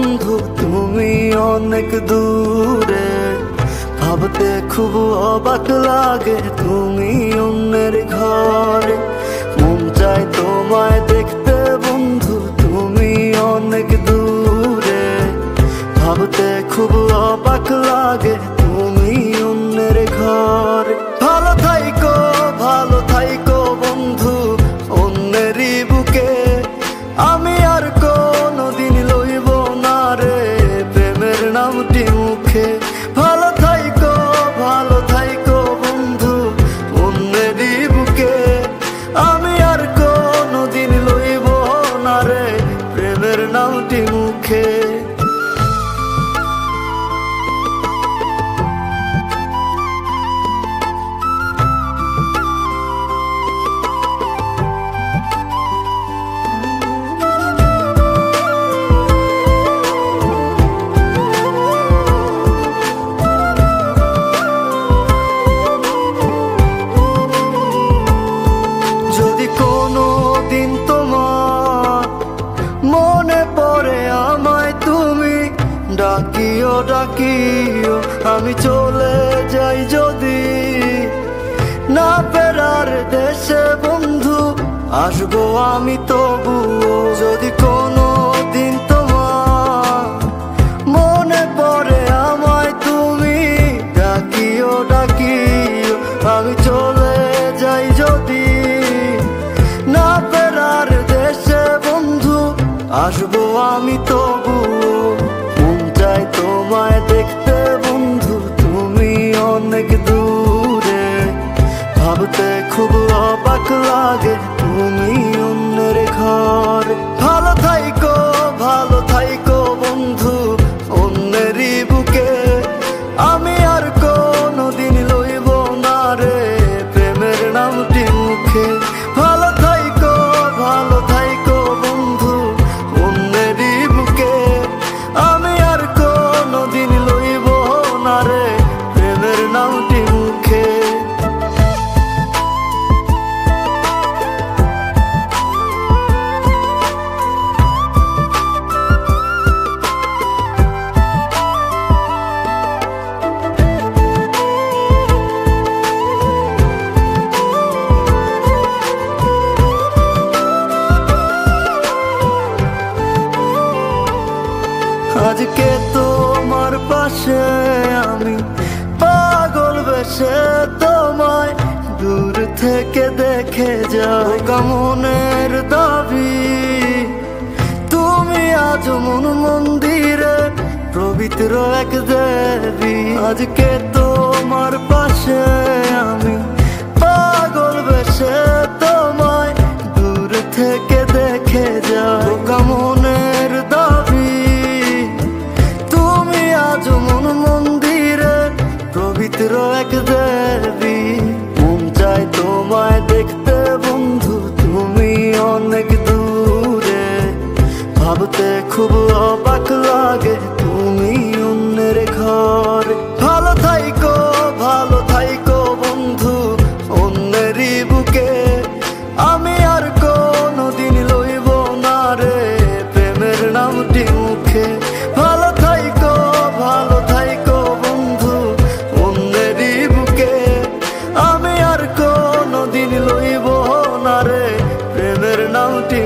বন্ধু তুমি অনেক দূরে, ভাবতে খুব অবাক লাগে তুমি অন্যের ঘরে। মন চায় তোমায় দেখতে বন্ধু তুমি অনেক দূরে, ভাবতে খুব অবাক লাগে তুমি অন্যের ঘরে। ভালো থাইকো বন্ধু অন্যেরই বুকে, আমি আর কোনদিন লইব না রে প্রেমের নামটি মুখে। ভালো থাইকো বন্ধু অন্যেরই বুকে, আমি আর কোনদিন লইব না রে প্রেমের নামটি মুখে। যদি কোনো দিন তোমার মনে পড়ে আমায় তুমি ডাকিও, আমি চলে যাই যদি না ফেরার দেশে বন্ধু, আসবো আমি তবুও। যদি কোনো দিন তোমার মনে পড়ে আমায় তুমি ডাকিও, আমি চলে যাই যদি না ফেরার দেশে বন্ধু, আসবো আমি তবুও। মন চায় তোমায় দেখতে বন্ধু তুমি অনেক দূরে, ভাবতে খুব অবাক লাগে তুমি অন্যের ঘরে। ভালো থাইকো বন্ধু অন্যেরই বুকে, আমি আর কোনদিন লইব না রে প্রেমের নামটি মুখে। ভালো থাইকো বন্ধু অন্যেরই বুকে, আমি আর কোনদিন লইব না রে প্রেমের নামটি মুখে। আজকে তোমার পাশে আমি পাগল বেশে তোমায় দূর থেকে দেখে যাই। মনের দাবি তুমি আজ মন মন্দিরে পবিত্র এক দেবী। আজকে তোমার পাশে আমি পাগল বেশে তোমায় দূর থেকে দেখে যাই। মনের দাবি তুমি আজ মন মন্দিরে পবিত্র এক দেবী। মন চায় তোমায় দেখতে বন্ধু তুমি অনেক দূরে, ভাবতে খুব অবাক লাগে তুমি অন্যের ঘরে। ভালো থাইকো বন্ধু অন্যেরই বুকে, আমি আর কোনদিন লইব না রে প্রেমের নামটি মুখে। ভালো থাইকো বন্ধু অন্যেরই বুকে, আমি আর কোনদিন লইব না রে প্রেমের নামটি